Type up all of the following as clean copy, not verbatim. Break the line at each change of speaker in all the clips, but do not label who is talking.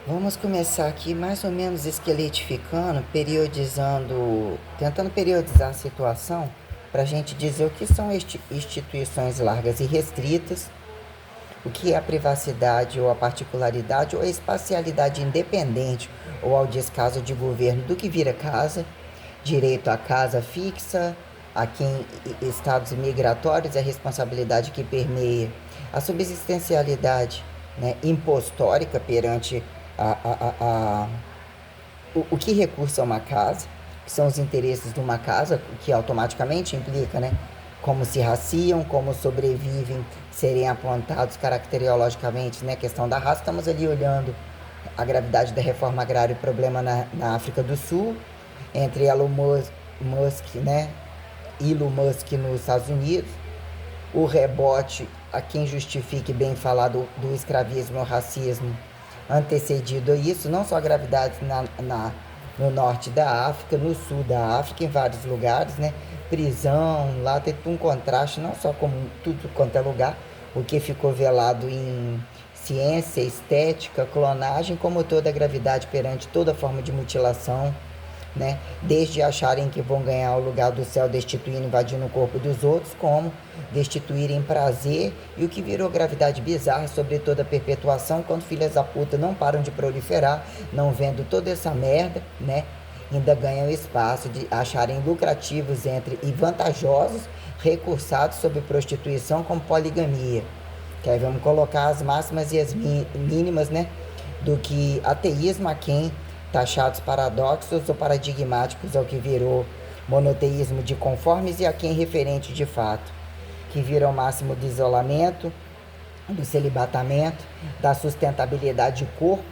Vamos começar aqui mais ou menos esqueletificando, periodizando, tentando periodizar a situação para a gente dizer o que são instituições largas e restritas, o que é a privacidade ou a particularidade ou a espacialidade independente ou ao descaso de governo do que vira casa, direito à casa fixa, a quem estados migratórios e a responsabilidade que permeia a subsistencialidade, né, impostórica perante a o que recurso é uma casa, que são os interesses de uma casa, que automaticamente implica, né, como se raciam, como sobrevivem, serem apontados caracterologicamente, né, questão da raça. Estamos ali olhando a gravidade da reforma agrária e o problema na África do Sul, entre Elon Musk, né, Elon Musk nos Estados Unidos, o rebote a quem justifique bem falar do escravismo e o racismo antecedido a isso, não só a gravidade no norte da África, no sul da África, em vários lugares, né? Prisão, lá tem um contraste, não só como tudo quanto é lugar, o que ficou velado em ciência, estética, clonagem, como toda a gravidade perante toda forma de mutilação, né? Desde acharem que vão ganhar o lugar do céu destituindo, invadindo o corpo dos outros, como destituírem prazer e o que virou gravidade bizarra sobre toda a perpetuação, quando filhas da puta não param de proliferar, não vendo toda essa merda, né? Ainda ganham espaço de acharem lucrativos entre e vantajosos recursados sobre prostituição como poligamia. Que aí vamos colocar as máximas e as mínimas, né? Do que ateísmo a quem taxados paradoxos ou paradigmáticos ao que virou monoteísmo de conformes e a quem referente de fato, que vira o máximo de isolamento, do celibatamento, da sustentabilidade de corpo,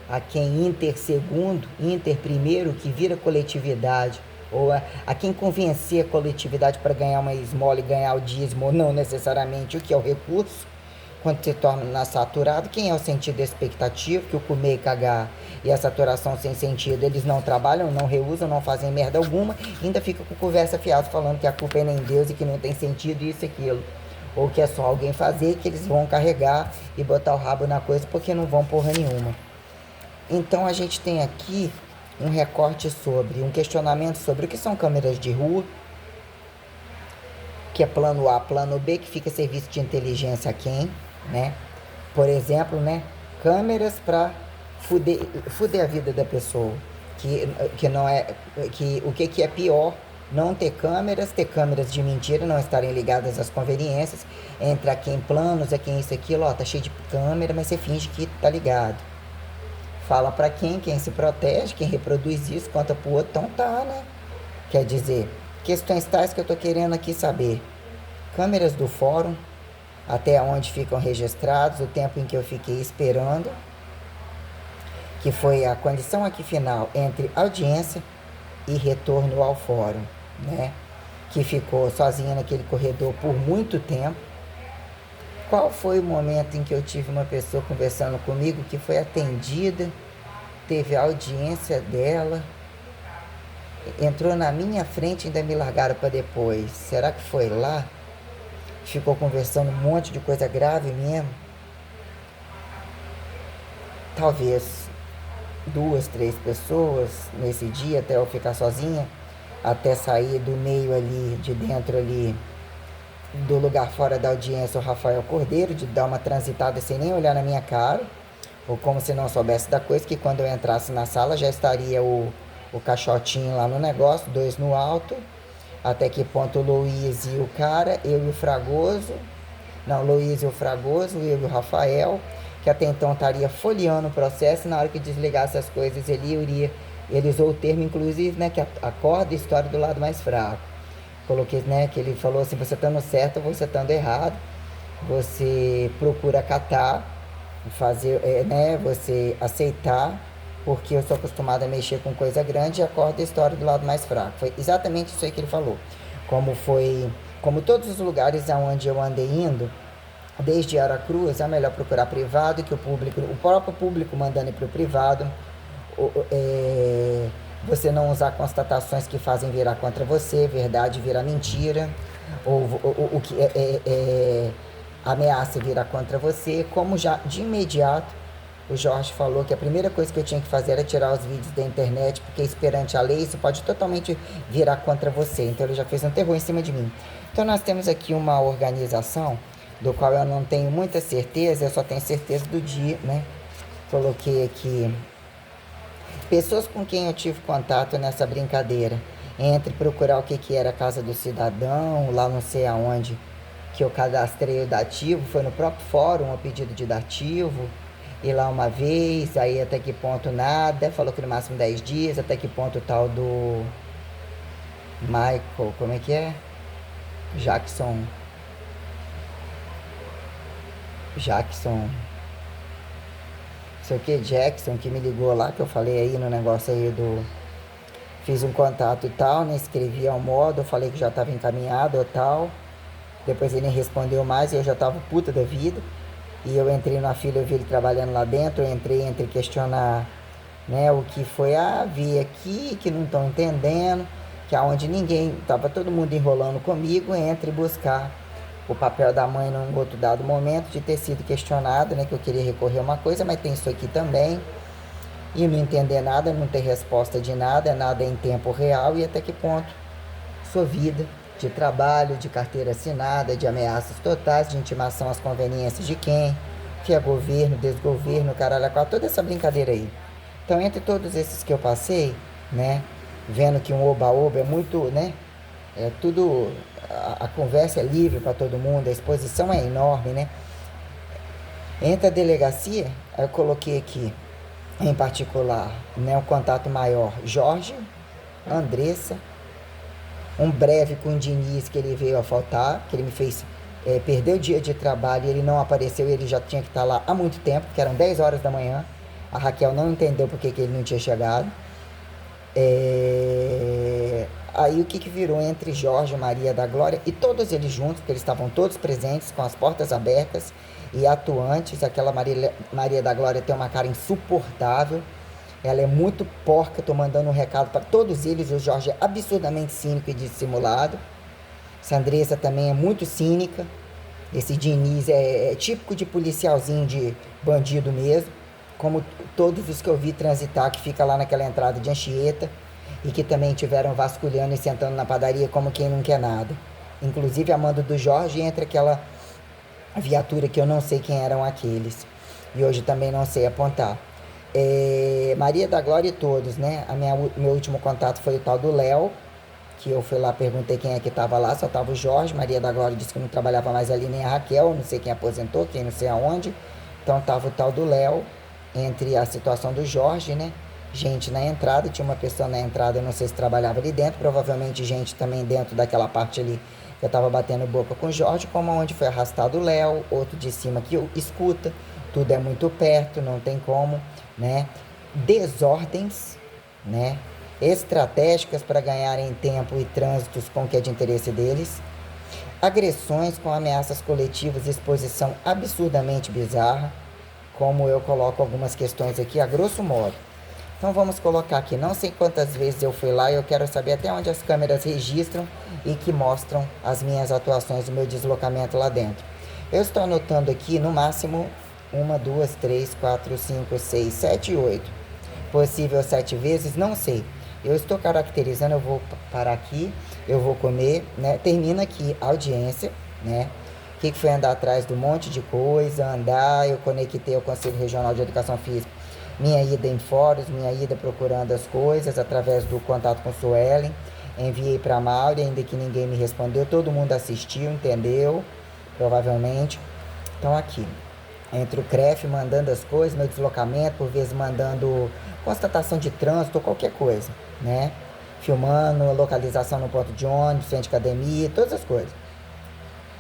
a quem inter segundo, inter primeiro, que vira coletividade, ou a quem convencer a coletividade para ganhar uma esmola e ganhar o dízimo, ou não necessariamente o que é o recurso, quando se torna saturado, quem é o sentido expectativo, que o comer e cagar e a saturação sem sentido, eles não trabalham, não reusam, não fazem merda alguma, ainda fica com conversa fiada falando que a culpa é nem Deus e que não tem sentido isso e aquilo. Ou que é só alguém fazer, que eles vão carregar e botar o rabo na coisa porque não vão porra nenhuma. Então a gente tem aqui um recorte sobre, um questionamento sobre o que são câmeras de rua, que é plano A, plano B, que fica serviço de inteligência a quem, né? Por exemplo, né? Câmeras para fuder a vida da pessoa. Que não é. Que, o que é pior? Não ter câmeras de mentira, não estarem ligadas às conveniências, entre a quem planos, a quem isso aquilo, ó, tá cheio de câmera, mas você finge que tá ligado. Fala para quem se protege, quem reproduz isso, conta pro outro, então tá, né? Quer dizer, questões tais que eu tô querendo aqui saber. Câmeras do fórum, até onde ficam registrados, o tempo em que eu fiquei esperando, que foi a condição aqui final entre audiência e retorno ao fórum, né? Que ficou sozinha naquele corredor por muito tempo. Qual foi o momento em que eu tive uma pessoa conversando comigo que foi atendida, teve a audiência dela, entrou na minha frente e ainda me largaram para depois? Será que foi lá? Ficou conversando um monte de coisa grave mesmo? Talvez 2, 3 pessoas nesse dia, até eu ficar sozinha, até sair do meio ali, de dentro ali, do lugar fora da audiência, o Rafael Cordeiro, de dar uma transitada sem nem olhar na minha cara, ou como se não soubesse da coisa, que quando eu entrasse na sala já estaria o caixotinho lá no negócio, 2 no alto, até que ponto o Luiz e o cara, eu e o Fragoso, não, Luiz e o Fragoso, eu e o Rafael, que até então estaria folheando o processo, na hora que desligasse as coisas ele usou o termo, inclusive, né, que acorda a história do lado mais fraco. Coloquei, né, que ele falou assim, você estando certo ou você estando errado, você procura acatar, fazer, né, você aceitar, porque eu sou acostumado a mexer com coisa grande e acorda a história do lado mais fraco. Foi exatamente isso aí que ele falou. Como todos os lugares aonde eu andei indo, desde Aracruz, é melhor procurar privado, que o próprio público mandando ir para o privado, você não usar constatações que fazem virar contra você, verdade virar mentira, ou o que ameaça virar contra você, como já de imediato o Jorge falou que a primeira coisa que eu tinha que fazer era tirar os vídeos da internet, porque perante a lei isso pode totalmente virar contra você. Então ele já fez um terror em cima de mim. Então nós temos aqui uma organização do qual eu não tenho muita certeza, eu só tenho certeza do dia, né? Coloquei aqui pessoas com quem eu tive contato nessa brincadeira. Entre procurar o que era a Casa do Cidadão, lá não sei aonde que eu cadastrei o dativo, foi no próprio fórum o pedido de dativo, ir lá uma vez, aí até que ponto nada, falou que no máximo 10 dias, até que ponto o tal do Michael, como é que é? Jackson, sei o que, Jackson, que me ligou lá, que eu falei aí no negócio aí do... Fiz um contato e tal, né? Escrevi ao modo, eu falei que já estava encaminhado ou tal. Depois ele nem respondeu mais e eu já estava puta da vida. E eu entrei na fila, eu vi ele trabalhando lá dentro, eu entrei entre questionar, né, o que foi, vi aqui, que não estão entendendo, que aonde ninguém, estava todo mundo enrolando comigo, entre buscar o papel da mãe num outro dado momento de ter sido questionado, né, que eu queria recorrer a uma coisa, mas tem isso aqui também, e não entender nada, não ter resposta de nada, nada em tempo real, e até que ponto sua vida de trabalho, de carteira assinada, de ameaças totais, de intimação às conveniências de quem, que é governo, desgoverno, caralho, toda essa brincadeira aí. Então, entre todos esses que eu passei, né, vendo que um oba-oba é muito, né, é tudo, a conversa é livre para todo mundo, a exposição é enorme, né. Entre a delegacia, eu coloquei aqui, em particular, né, um contato maior, Jorge, Andressa, um breve com o Diniz, que ele veio a faltar, que ele me fez perder o dia de trabalho e ele não apareceu, e ele já tinha que estar lá há muito tempo, que eram 10 horas da manhã. A Raquel não entendeu porque que ele não tinha chegado. Aí o que virou entre Jorge, Maria da Glória e todos eles juntos, porque eles estavam todos presentes, com as portas abertas e atuantes. Aquela Maria da Glória tem uma cara insuportável. Ela é muito porca, tô mandando um recado para todos eles. O Jorge é absurdamente cínico e dissimulado. Sandressa também é muito cínica. Esse Diniz é típico de policialzinho, de bandido mesmo. Como todos os que eu vi transitar, que fica lá naquela entrada de Anchieta. E que também tiveram vasculhando e sentando na padaria como quem não quer nada. Inclusive a mando do Jorge entra aquela viatura que eu não sei quem eram aqueles. E hoje também não sei apontar. Maria da Glória e todos, né? Meu último contato foi o tal do Léo, que eu fui lá, perguntei quem é que estava lá, só estava o Jorge. Maria da Glória disse que não trabalhava mais ali, nem a Raquel, não sei quem aposentou, quem não sei aonde. Então estava o tal do Léo, entre a situação do Jorge, né? Gente na entrada, tinha uma pessoa na entrada, eu não sei se trabalhava ali dentro, provavelmente gente também dentro daquela parte ali, que eu estava batendo boca com o Jorge, como onde foi arrastado o Léo, outro de cima que escuta, tudo é muito perto, não tem como, né? Desordens, né? Estratégicas para ganharem tempo e trânsitos com o que é de interesse deles, agressões com ameaças coletivas, exposição absurdamente bizarra, como eu coloco algumas questões aqui a grosso modo. Então vamos colocar aqui, não sei quantas vezes eu fui lá, eu quero saber até onde as câmeras registram e que mostram as minhas atuações, o meu deslocamento lá dentro. Eu estou anotando aqui no máximo 1, 2, 3, 4, 5, 6, 7 e 8. Possível 7 vezes, não sei. Eu estou caracterizando, eu vou parar aqui, eu vou comer, né? Termina aqui a audiência, né? O que foi andar atrás do monte de coisa, andar, eu conectei ao Conselho Regional de Educação Física, minha ida em fóruns, minha ida procurando as coisas, através do contato com Suelen, enviei para a Mauri, ainda que ninguém me respondeu, todo mundo assistiu, entendeu, provavelmente. Então aqui, entre o CREF mandando as coisas, meu deslocamento, por vezes mandando constatação de trânsito ou qualquer coisa, né? Filmando, localização no ponto de ônibus, frente de academia, todas as coisas.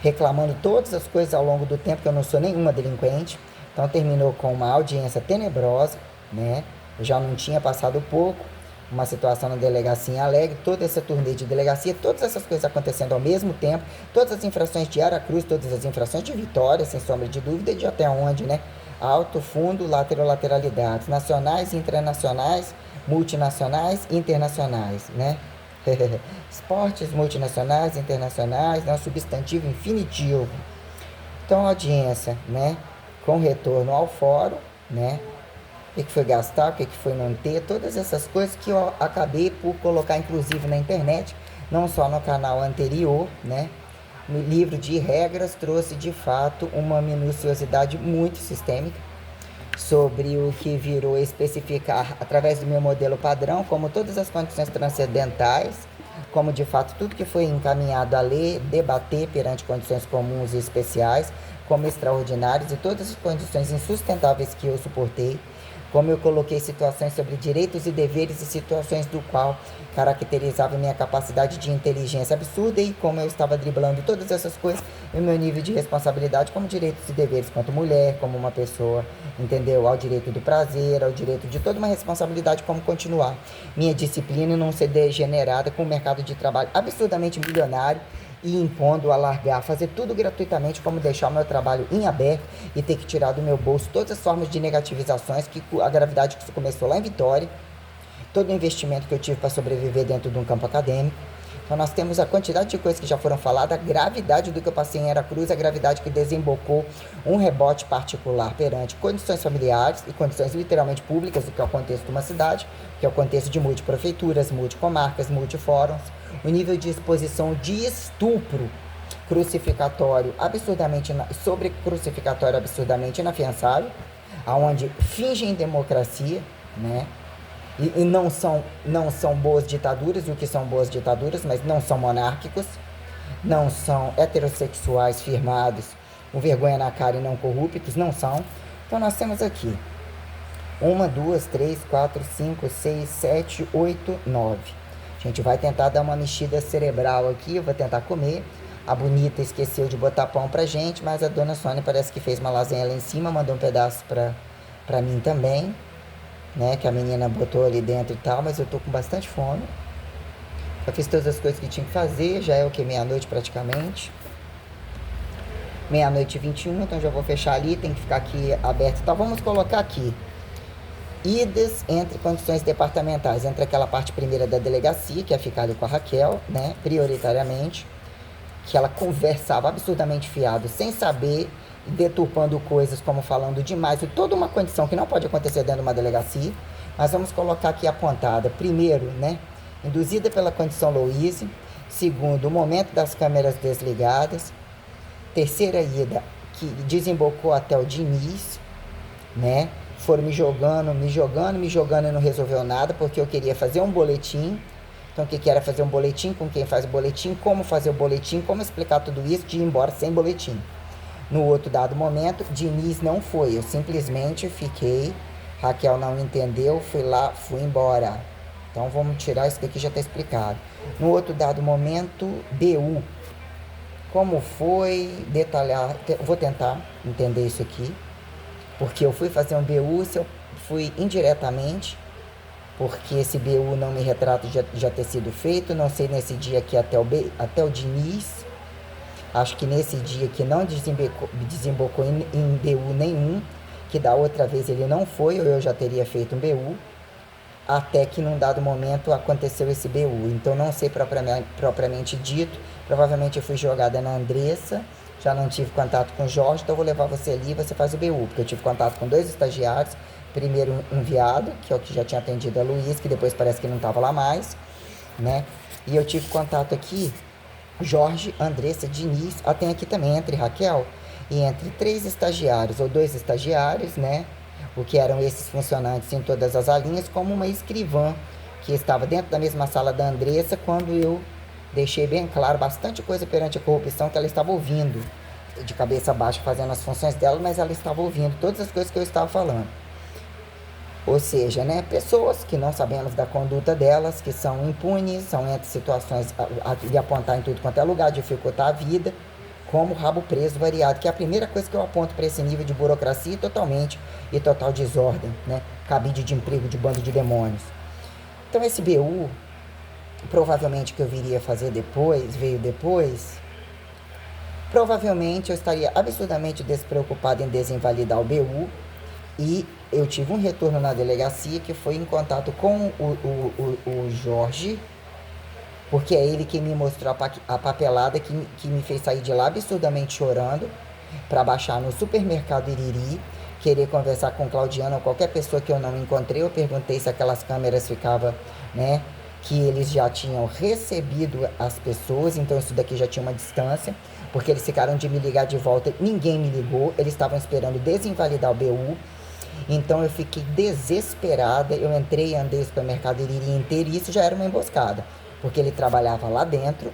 Reclamando todas as coisas ao longo do tempo, que eu não sou nenhuma delinquente. Então terminou com uma audiência tenebrosa, né? Eu já não tinha passado pouco, uma situação na delegacia em Alegre, toda essa turnê de delegacia, todas essas coisas acontecendo ao mesmo tempo, todas as infrações de Aracruz, todas as infrações de Vitória, sem sombra de dúvida, e de até onde, né? Alto, fundo, lateralidades, nacionais, internacionais, multinacionais, internacionais, né? Esportes multinacionais, internacionais, né? Substantivo infinitivo. Então, audiência, né? Com retorno ao fórum, né? que foi gastar, o que foi não ter, todas essas coisas que eu acabei por colocar inclusive na internet, não só no canal anterior, né? No livro de regras trouxe de fato uma minuciosidade muito sistêmica sobre o que virou especificar através do meu modelo padrão, como todas as condições transcendentais, como de fato tudo que foi encaminhado a ler, debater perante condições comuns e especiais, como extraordinárias e todas as condições insustentáveis que eu suportei, como eu coloquei situações sobre direitos e deveres e situações do qual caracterizava minha capacidade de inteligência absurda e como eu estava driblando todas essas coisas e o meu nível de responsabilidade como direitos e deveres quanto mulher, como uma pessoa, entendeu? Ao direito do prazer, ao direito de toda uma responsabilidade como continuar minha disciplina e não ser degenerada com o mercado de trabalho absurdamente milionário e impondo a largar, fazer tudo gratuitamente, como deixar o meu trabalho em aberto e ter que tirar do meu bolso todas as formas de negativizações, que a gravidade que começou lá em Vitória, todo o investimento que eu tive para sobreviver dentro de um campo acadêmico. Então nós temos a quantidade de coisas que já foram faladas, a gravidade do que eu passei em Aracruz, a gravidade que desembocou um rebote particular perante condições familiares e condições literalmente públicas, o que é o contexto de uma cidade, que é o contexto de multiprefeituras, multicomarcas, multifóruns, o nível de exposição de estupro crucificatório sobre crucificatório absurdamente inafiançável, aonde fingem democracia, né? E não são boas ditaduras, e o que são boas ditaduras, mas não são monárquicos, não são heterossexuais firmados, com vergonha na cara e não corruptos, não são. Então nós temos aqui 1, 2, 3, 4, 5, 6, 7, 8, 9. A gente vai tentar dar uma mexida cerebral aqui, eu vou tentar comer. A Bonita esqueceu de botar pão pra gente, mas a dona Sônia parece que fez uma lasanha lá em cima, mandou um pedaço pra mim também, né? Que a menina botou ali dentro e tal, mas eu tô com bastante fome. Já fiz todas as coisas que tinha que fazer, já é o que? Meia-noite praticamente. Meia-noite e 21, então já vou fechar ali, tem que ficar aqui aberto. Então vamos colocar aqui idas entre condições departamentais, entre aquela parte primeira da delegacia, que é ficar ali com a Raquel, né, prioritariamente, que ela conversava absurdamente fiado, sem saber, deturpando coisas como falando demais, e toda uma condição que não pode acontecer dentro de uma delegacia, mas vamos colocar aqui apontada, primeiro, né, induzida pela condição Louise, segundo, o momento das câmeras desligadas, terceira ida, que desembocou até o Diniz, né, foram me jogando e não resolveu nada, porque eu queria fazer um boletim. Então, o que era fazer um boletim, com quem faz o boletim, como fazer o boletim, como explicar tudo isso, de ir embora sem boletim. No outro dado momento, Diniz não foi, eu simplesmente fiquei, Raquel não entendeu, fui lá, fui embora. Então, vamos tirar isso daqui, já está explicado. No outro dado momento, BU. Como foi, detalhar, vou tentar entender isso aqui. Porque eu fui fazer um BU, se eu fui indiretamente, porque esse BU não me retrata já ter sido feito, não sei nesse dia aqui até o Diniz, acho que nesse dia que não desembocou em BU nenhum, que da outra vez ele não foi, ou eu já teria feito um BU, até que num dado momento aconteceu esse BU, então não sei propriamente dito, provavelmente eu fui jogada na Andressa, já não tive contato com o Jorge, então eu vou levar você ali e você faz o BU, porque eu tive contato com 2 estagiários, primeiro um enviado, que é o que já tinha atendido a Luiz, que depois parece que não estava lá mais, né? E eu tive contato aqui, Jorge, Andressa, Diniz, tem aqui também entre Raquel e entre 3 estagiários, ou 2 estagiários, né? O que eram esses funcionantes em todas as alinhas, como uma escrivã, que estava dentro da mesma sala da Andressa, quando eu deixei bem claro bastante coisa perante a corrupção que ela estava ouvindo, de cabeça baixa fazendo as funções dela, mas ela estava ouvindo todas as coisas que eu estava falando. Ou seja, né, pessoas que não sabemos da conduta delas, que são impunes, são entre situações de apontar em tudo quanto é lugar, dificultar a vida, como rabo preso variado, que é a primeira coisa que eu aponto para esse nível de burocracia e total desordem, né, cabide de emprego de bando de demônios. Então esse BU, provavelmente que eu viria fazer depois, veio depois, provavelmente eu estaria absurdamente despreocupado em desinvalidar o BU, e eu tive um retorno na delegacia que foi em contato com o Jorge, porque é ele que me mostrou a papelada que me fez sair de lá absurdamente chorando para baixar no supermercado Iriri, querer conversar com Claudiano ou qualquer pessoa que eu não encontrei. Eu perguntei se aquelas câmeras ficavam, né, que eles já tinham recebido as pessoas, então isso daqui já tinha uma distância, porque eles ficaram de me ligar de volta, ninguém me ligou, eles estavam esperando desinvalidar o BU. Então eu fiquei desesperada, eu entrei e andei o supermercado Iriri inteiro e isso já era uma emboscada, porque ele trabalhava lá dentro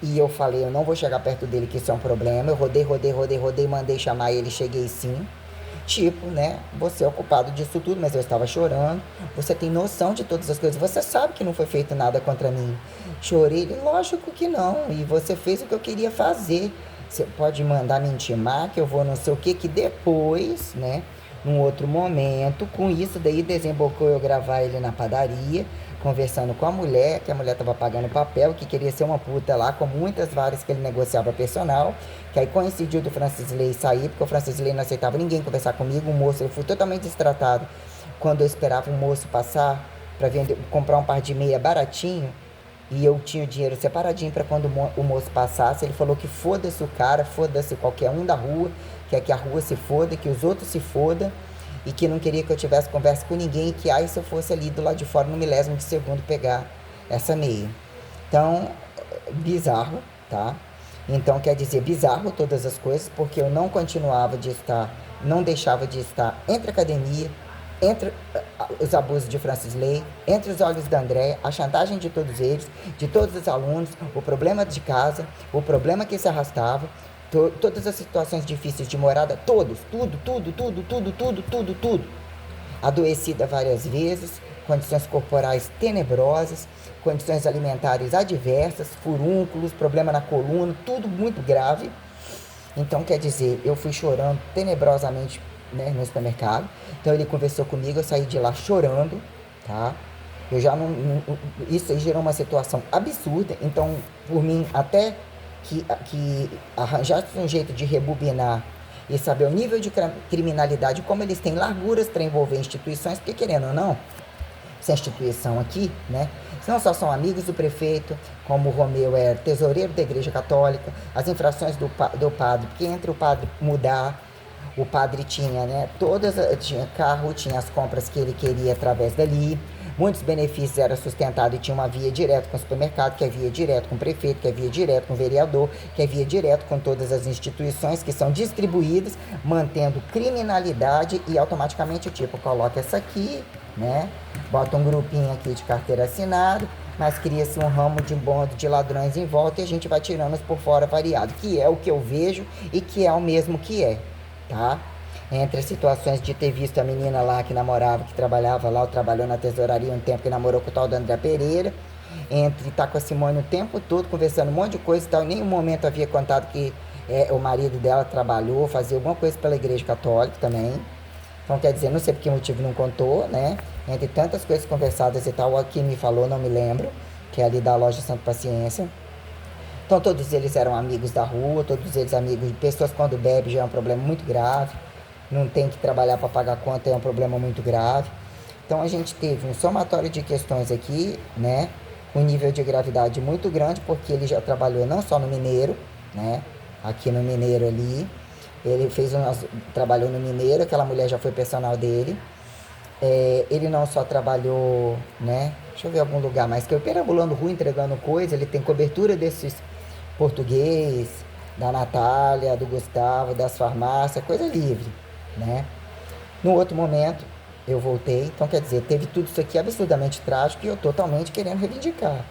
e eu falei, eu não vou chegar perto dele que isso é um problema, eu rodei, mandei chamar ele, cheguei sim. Tipo, né? Você é o culpado disso tudo, mas eu estava chorando. Você tem noção de todas as coisas. Você sabe que não foi feito nada contra mim. Chorei, ele, lógico que não. E você fez o que eu queria fazer. Você pode mandar me intimar que eu vou não sei o que depois, né? Num outro momento, com isso daí desembocou eu gravar ele na padaria, conversando com a mulher, que a mulher tava pagando papel, que queria ser uma puta lá, com muitas várias que ele negociava personal, que aí coincidiu do Francis Ley sair, porque o Francis Ley não aceitava ninguém conversar comigo, o moço, ele foi totalmente destratado, quando eu esperava o moço passar, para comprar um par de meia baratinho, e eu tinha o dinheiro separadinho para quando o moço passasse. Ele falou que foda-se o cara, foda-se qualquer um da rua, quer que a rua se foda, que os outros se foda, e que não queria que eu tivesse conversa com ninguém, e que aí se eu fosse ali do lado de fora no milésimo de segundo pegar essa meia. Então, bizarro, tá? Então quer dizer, bizarro todas as coisas, porque eu não continuava de estar, não deixava de estar entre a academia, entre os abusos de Francis Ley, entre os olhos da Andréia, a chantagem de todos eles, de todos os alunos, o problema de casa, o problema que se arrastava, todas as situações difíceis de morada, todos, tudo. Adoecida várias vezes, condições corporais tenebrosas, condições alimentares adversas, furúnculos, problema na coluna, tudo muito grave. Então, quer dizer, eu fui chorando tenebrosamente, né, no supermercado. Então ele conversou comigo, eu saí de lá chorando, tá? Eu já não isso aí gerou uma situação absurda. Então, por mim, até que arranjasse um jeito de rebobinar e saber o nível de criminalidade, como eles têm larguras para envolver instituições, porque querendo ou não, essa instituição aqui, né? Não só são amigos do prefeito, como o Romeu é tesoureiro da Igreja Católica, as infrações do padre, porque entre o padre mudar, o padre tinha, né? Tinha carro, tinha as compras que ele queria através dali, muitos benefícios eram sustentados e tinha uma via direto com o supermercado, que é via direto com o prefeito, que é via direto com o vereador, que é via direto com todas as instituições que são distribuídas, mantendo criminalidade e automaticamente o tipo, coloca essa aqui, né? Bota um grupinho aqui de carteira assinada, mas cria-se um ramo de bonde de ladrões em volta e a gente vai tirando os por fora variado, que é o que eu vejo e que é o mesmo que é, tá? Entre as situações de ter visto a menina lá que namorava, que trabalhava lá, ou trabalhou na tesouraria um tempo, que namorou com o tal do André Pereira, entre estar com a Simone o tempo todo, conversando um monte de coisa e tal, em nenhum momento havia contado que o marido dela trabalhou, fazia alguma coisa pela Igreja Católica também. Então, quer dizer, não sei por que motivo não contou, né? Entre tantas coisas conversadas e tal, o que me falou, não me lembro, que é ali da loja Santo Paciência. Então, todos eles eram amigos da rua, todos eles amigos de pessoas quando bebe já é um problema muito grave. Não tem que trabalhar para pagar conta, é um problema muito grave. Então, a gente teve um somatório de questões aqui, né? Com nível de gravidade muito grande, porque ele já trabalhou não só no Mineiro, né? Aqui no Mineiro ali, ele trabalhou no Mineiro, aquela mulher já foi personal dele. Ele não só trabalhou, né? Deixa eu ver algum lugar mais, que eu perambulando rua entregando coisa, ele tem cobertura desses português, da Natália, do Gustavo, das farmácias, coisa livre, né? No outro momento, eu voltei, então quer dizer, teve tudo isso aqui absurdamente trágico e eu totalmente querendo reivindicar,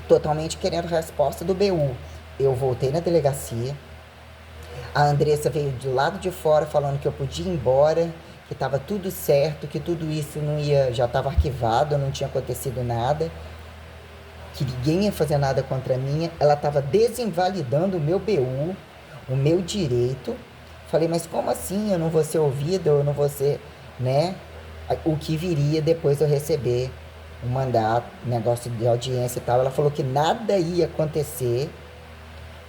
totalmente querendo resposta do BU. Eu voltei na delegacia, a Andressa veio do lado de fora falando que eu podia ir embora, que estava tudo certo, que tudo isso não ia, já estava arquivado, não tinha acontecido nada, que ninguém ia fazer nada contra mim. Ela estava desinvalidando o meu BU, o meu direito. Falei, mas como assim? Eu não vou ser ouvida, eu não vou ser, né? O que viria depois de eu receber um mandato, negócio de audiência e tal. Ela falou que nada ia acontecer.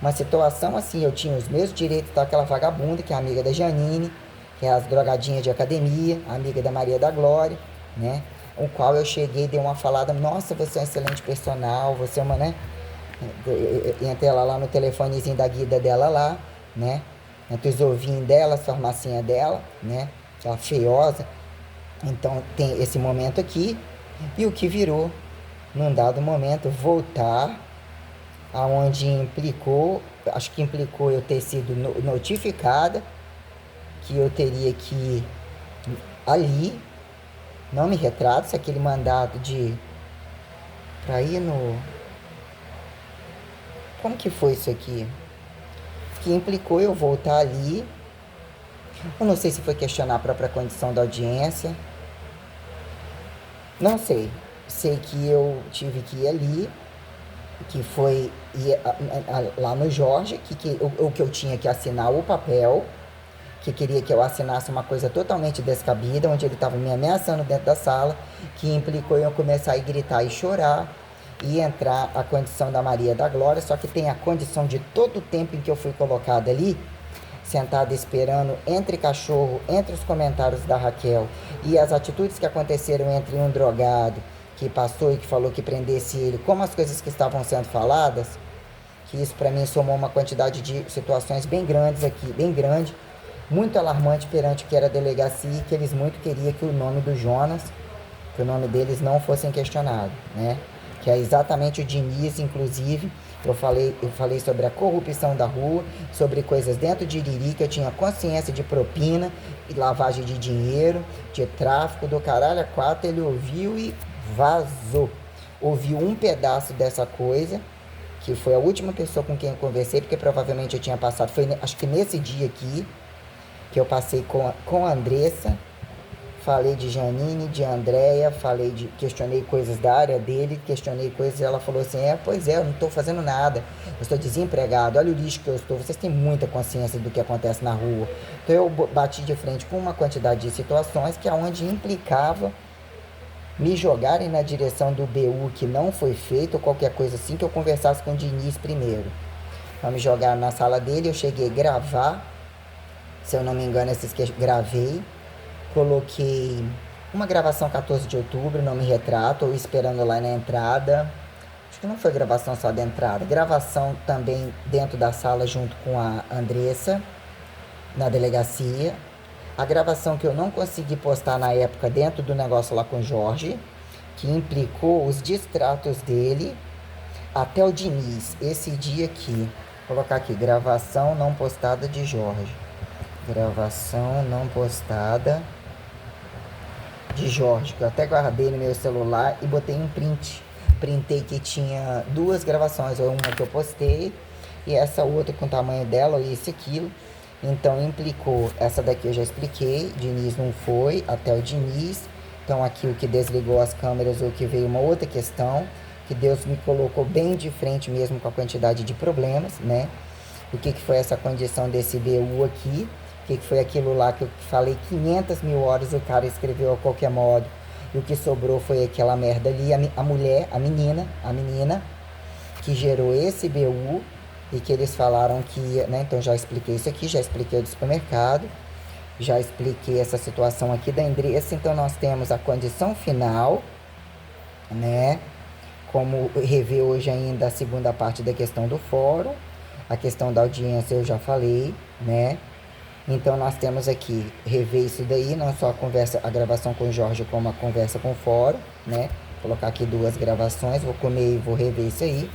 Uma situação assim, eu tinha os meus direitos, tá? Aquela vagabunda, que é amiga da Janine, que é as drogadinhas de academia, amiga da Maria da Glória, né? O qual eu cheguei e dei uma falada, nossa, você é um excelente personal, você é uma, né? Entrei ela lá no telefonezinho da guida dela lá, né? Entre os ovinhos dela, as farmacinhas dela, né? tá feiosa. Então tem esse momento aqui, e o que virou, num dado momento, voltar aonde implicou, acho que implicou eu ter sido notificada que eu teria que ir ali, não me retrato, se aquele mandado de pra ir no, como que foi isso aqui? Que implicou eu voltar ali. Eu não sei se foi questionar a própria condição da audiência. Não sei. Sei que eu tive que ir ali, que foi ir lá no Jorge, que eu tinha que assinar o papel, que queria que eu assinasse uma coisa totalmente descabida, onde ele estava me ameaçando dentro da sala, que implicou eu começar a gritar e chorar, e entrar a condição da Maria da Glória, só que tem a condição de todo o tempo em que eu fui colocada ali, sentada esperando entre cachorro, entre os comentários da Raquel e as atitudes que aconteceram entre um drogado que passou e que falou que prendesse ele, como as coisas que estavam sendo faladas, que isso para mim somou uma quantidade de situações bem grandes aqui, bem grande, muito alarmante perante o que era a delegacia, e que eles muito queriam que o nome do Jonas, que o nome deles não fossem questionados, né? Que é exatamente o Diniz, inclusive. Eu falei sobre a corrupção da rua, sobre coisas dentro de Iriri, que eu tinha consciência de propina e lavagem de dinheiro, de tráfico do caralho a quatro. Ele ouviu e vazou. Ouviu um pedaço dessa coisa, que foi a última pessoa com quem eu conversei, porque provavelmente eu tinha passado, foi acho que nesse dia aqui, que eu passei com a Andressa. Falei de Janine, de Andréia, questionei coisas da área dele, questionei coisas, e ela falou assim, pois é, eu não estou fazendo nada, eu estou desempregado, olha o lixo que eu estou, vocês têm muita consciência do que acontece na rua. Então eu bati de frente com uma quantidade de situações que aonde implicava me jogarem na direção do BU que não foi feito, ou qualquer coisa assim, que eu conversasse com o Diniz primeiro. Então me jogaram na sala dele, eu cheguei a gravar, se eu não me engano, gravei, coloquei uma gravação 14 de outubro, não me retrato, ou esperando lá na entrada. Acho que não foi gravação só da entrada, gravação também dentro da sala junto com a Andressa, na delegacia. A gravação que eu não consegui postar na época dentro do negócio lá com o Jorge, que implicou os distratos dele, até o Diniz, esse dia aqui. Vou colocar aqui, gravação não postada de Jorge. Gravação não postada de Jorge, que eu até guardei no meu celular e botei um print. Printei que tinha duas gravações, uma que eu postei e essa outra com o tamanho dela, isso e aquilo. Então implicou, essa daqui eu já expliquei, Diniz não foi, até o Diniz. Então aqui o que desligou as câmeras, o que veio uma outra questão, que Deus me colocou bem de frente mesmo com a quantidade de problemas, né? O que foi essa condição desse BU aqui? O que foi aquilo lá que eu falei 500 mil horas, o cara escreveu a qualquer modo, e o que sobrou foi aquela merda ali, a mulher, a menina, que gerou esse BU, e que eles falaram que ia, né? Então já expliquei isso aqui, já expliquei o do supermercado, já expliquei essa situação aqui da Andressa. Então nós temos a condição final, né? Como rever hoje ainda a segunda parte da questão do fórum, a questão da audiência eu já falei, né? Então nós temos aqui, rever isso daí, não só a gravação com o Jorge, como a conversa com o fórum, né? Vou colocar aqui duas gravações, vou comer e vou rever isso aí.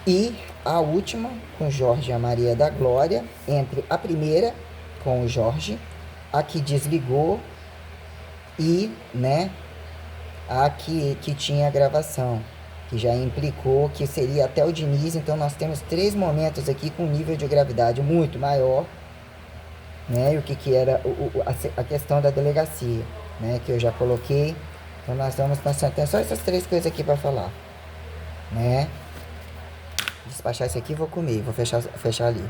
E a última, com o Jorge e a Maria da Glória, entre a primeira, com o Jorge, a que desligou e, né, a que tinha a gravação, que já implicou que seria até o Diniz. Então nós temos 3 momentos aqui com nível de gravidade muito maior, né? E o que era a questão da delegacia, né? Que eu já coloquei. Então nós vamos passar até só essas 3 coisas aqui para falar, né? Despachar isso aqui, vou comer, vou fechar ali.